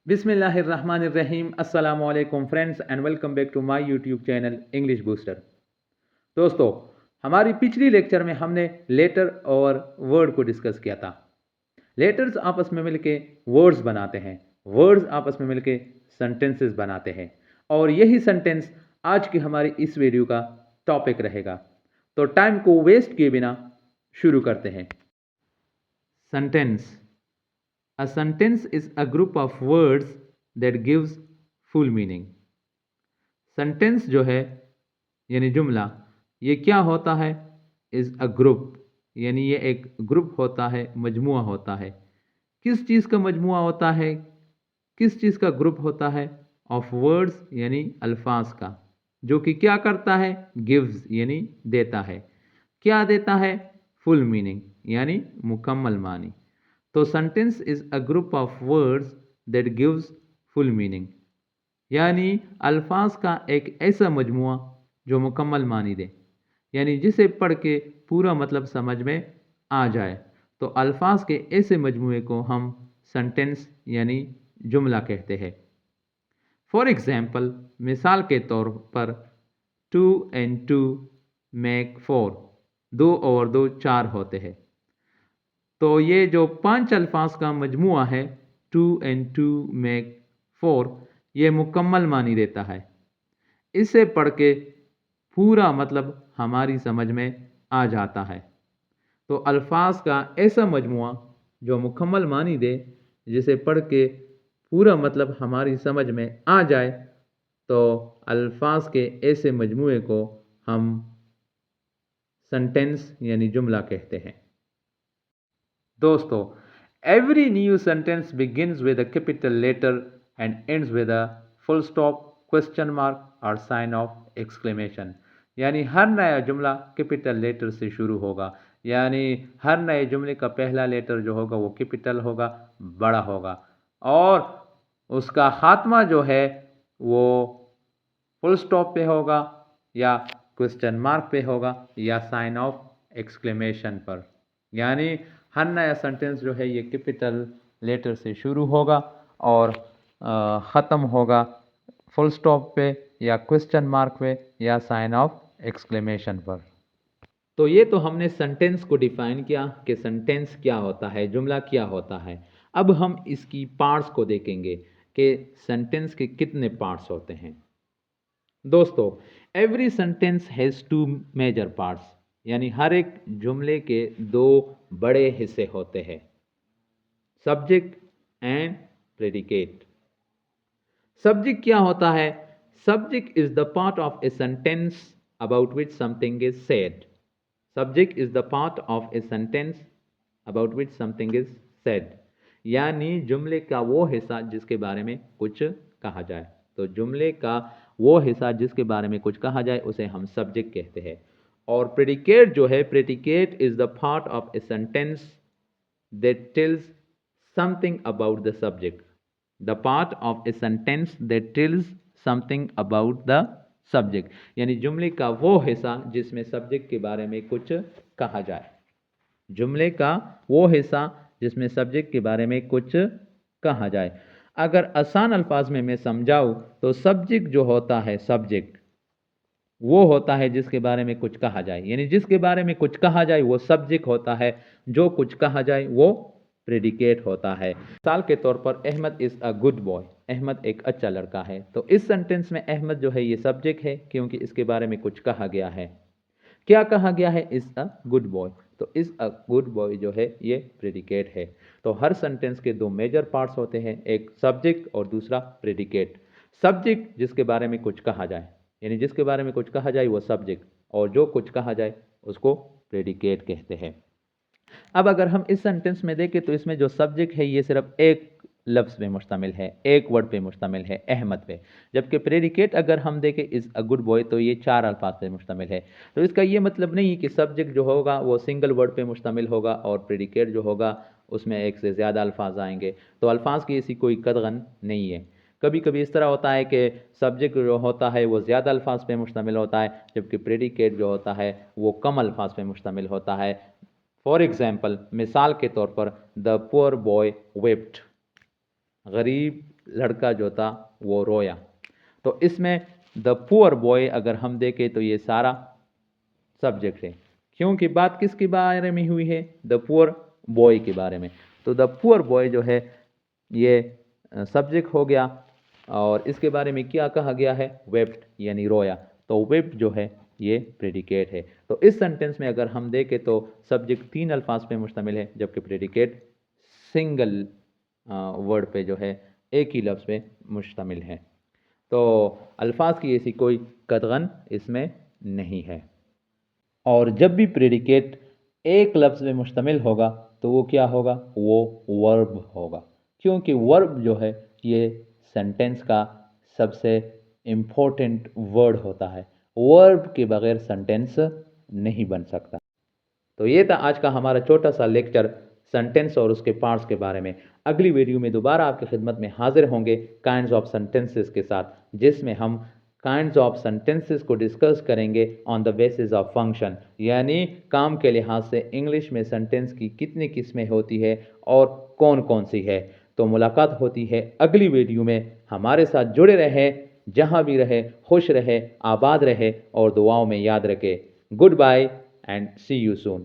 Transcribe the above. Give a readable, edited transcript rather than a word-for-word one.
बिस्मिल्लाहिर्रहमानिर्रहीम अस्सलाम वालेकुम friends and welcome back to my YouTube channel English booster. दोस्तों, हमारी पिछली लेक्चर में हमने लेटर और वर्ड को डिस्कस किया था। लेटर्स आपस में मिलके वर्ड्स बनाते हैं, वर्ड्स आपस में मिलके सेंटेंसेस बनाते हैं और यही सेंटेंस आज की हमारी इस वीडियो का टॉपिक रहेगा। तो टाइम को वेस्ट किए बिना शुरू करते हैं। Sentence. A sentence is a group of words that gives full meaning. Sentence जो है यानी जुमला, ये क्या होता है? इज अ ग्रुप, यानी ये एक ग्रुप होता है, मजमुआ होता है। किस चीज़ का मजमुआ होता है? किस चीज़ का ग्रुप होता है? ऑफ वर्ड्स यानी अल्फाज का, जो कि क्या करता है? गिव्स यानी देता है। क्या देता है? फुल मीनिंग यानी मुकम्मल मानी। तो sentence is a group of words that gives full meaning, यानी अल्फाज का एक ऐसा मजमुआ जो मुकम्मल मानी दे, यानी जिसे पढ़ के पूरा मतलब समझ में आ जाए। तो अल्फाज के ऐसे मजमुए को हम सेंटेंस यानी जुमला कहते हैं। फॉर एग्जाम्पल, मिसाल के तौर पर 2 and 2 make 4, 2 और 2 4 होते हैं। तो ये जो 5 अल्फाज का मजमुआ है 2 and 2 make 4, ये मुकम्मल मानी देता है। इसे पढ़ के पूरा मतलब हमारी समझ में आ जाता है। तो अल्फाज का ऐसा मजमुआ जो मुकम्मल मानी दे, जिसे पढ़ के पूरा मतलब हमारी समझ में आ जाए, तो अल्फाज के ऐसे मजमुए को हम सेंटेंस यानी जुमला कहते हैं। दोस्तों, every new sentence begins with a capital letter and ends with a full stop, question mark और साइन ऑफ एक्सक्लेमेशन। यानी हर नया जुमला कैपिटल लेटर से शुरू होगा, यानी हर नए जुमले का पहला लेटर जो होगा वो कैपिटल होगा, बड़ा होगा, और उसका खात्मा जो है वो फुल स्टॉप पे होगा या क्वेश्चन मार्क पे होगा या साइन ऑफ एक्सक्लेमेशन पर। यानी हर नया सेंटेंस जो है ये कैपिटल लेटर से शुरू होगा और ख़त्म होगा फुल स्टॉप पे या क्वेश्चन मार्क पे या साइन ऑफ एक्सक्लेमेशन पर। तो ये तो हमने सेंटेंस को डिफाइन किया कि सेंटेंस क्या होता है, जुमला क्या होता है। अब हम इसकी पार्ट्स को देखेंगे कि सेंटेंस के कितने पार्ट्स होते हैं। दोस्तों, every sentence has 2 major parts, यानी हर एक जुमले के 2 बड़े हिस्से होते हैं, सब्जेक्ट एंड प्रेडिकेट। सब्जेक्ट क्या होता है? Subject is the part of a sentence about which something is said. Subject is the part of a sentence about which something is said, यानी जुमले का वो हिस्सा जिसके बारे में कुछ कहा जाए। तो जुमले का वो हिस्सा जिसके बारे में कुछ कहा जाए उसे हम सब्जेक्ट कहते हैं। और प्रेडिकेट जो है, predicate is the part of a sentence that tells something about the subject. The part of a sentence that tells something about the subject, यानी जुमले का वो हिस्सा जिसमें सब्जेक्ट के बारे में कुछ कहा जाए। जुमले का वो हिस्सा जिसमें सब्जेक्ट के बारे में कुछ कहा जाए। अगर आसान अल्फाज में मैं समझाऊं तो सब्जेक्ट जो होता है, सब्जेक्ट वो होता है जिसके बारे में कुछ कहा जाए, यानी जिसके बारे में कुछ कहा जाए वो सब्जेक्ट होता है, जो कुछ कहा जाए वो प्रेडिकेट होता है। मिसाल के तौर पर, Ahmad is a good boy, Ahmad एक अच्छा लड़का है। तो इस सेंटेंस में अहमद जो है ये सब्जेक्ट है, क्योंकि इसके बारे में कुछ कहा गया है। क्या कहा गया है? Is a good boy. तो इज़ अ गुड बॉय जो है ये प्रेडिकेट है। तो हर सेंटेंस के 2 मेजर पार्ट्स होते हैं, एक सब्जेक्ट और दूसरा प्रेडिकेट। सब्जेक्ट जिसके बारे में कुछ कहा जाए, यानी जिसके बारे में कुछ कहा जाए वो सब्जेक्ट, और जो कुछ कहा जाए उसको प्रेडिकेट कहते हैं। अब अगर हम इस सेंटेंस में देखें तो इसमें जो सब्जेक्ट है ये सिर्फ एक लफ्ज़ पे मुश्तमिल है, एक वर्ड पे मुश्तमिल है, अहमद पे। जबकि प्रेडिकेट अगर हम देखें इज़ अ गुड बॉय, तो ये 4 अल्फाज पे मुश्तमिल है। तो इसका ये मतलब नहीं कि सब्जेक्ट जो होगा वो सिंगल वर्ड पे मुश्तमिल होगा और प्रेडिकेट जो होगा उसमें एक से ज़्यादा अल्फाज आएंगे। तो अल्फाज की ऐसी कोई कदगन नहीं है। कभी कभी इस तरह होता है कि सब्जेक्ट जो होता है वो ज़्यादा अल्फाज पे मुश्तमिल होता है, जबकि प्रेडिकेट जो होता है वो कम अल्फाज पे मुश्तमिल होता है। फॉर एग्जाम्पल, मिसाल के तौर पर, द पुअर बॉय वेप्ट, गरीब लड़का जो था वो रोया। तो इसमें द पुअर बॉय अगर हम देखें तो ये सारा सब्जेक्ट है, क्योंकि बात किसके बारे में हुई है, द पुअर बॉय के बारे में। तो द पुअर बॉय जो है ये सब्जेक्ट हो गया, और इसके बारे में क्या कहा गया है, वेप्ट यानी रोया। तो वेप्ट जो है ये प्रेडिकेट है। तो इस सेंटेंस में अगर हम देखें तो सब्जेक्ट 3 अल्फाज पे मुश्तमिल है, जबकि प्रेडिकेट सिंगल वर्ड पे जो है एक ही लफ्ज़ पे मुश्तमिल है। तो अल्फाज की ऐसी कोई कतगन इसमें नहीं है। और जब भी प्रेडिकेट एक लफ्ज़ में मुश्तमिल होगा तो वो क्या होगा, वो वर्ब होगा, क्योंकि वर्ब जो है ये सेंटेंस का सबसे इम्पोर्टेंट वर्ड होता है। वर्ब के बगैर सेंटेंस नहीं बन सकता। तो ये था आज का हमारा छोटा सा लेक्चर सेंटेंस और उसके पार्ट्स के बारे में। अगली वीडियो में दोबारा आपकी खिदमत में हाजिर होंगे काइंड्स ऑफ सेंटेंसेस के साथ, जिसमें हम काइंड्स ऑफ सेंटेंसेस को डिस्कस करेंगे on the basis of function, यानी काम के लिहाज से इंग्लिश में सेंटेंस की कितनी किस्में होती है और कौन कौन सी है। तो मुलाकात होती है अगली वीडियो में। हमारे साथ जुड़े रहे, जहाँ भी रहे खुश रहे, आबाद रहे और दुआओं में याद रखे। Good bye and see you soon.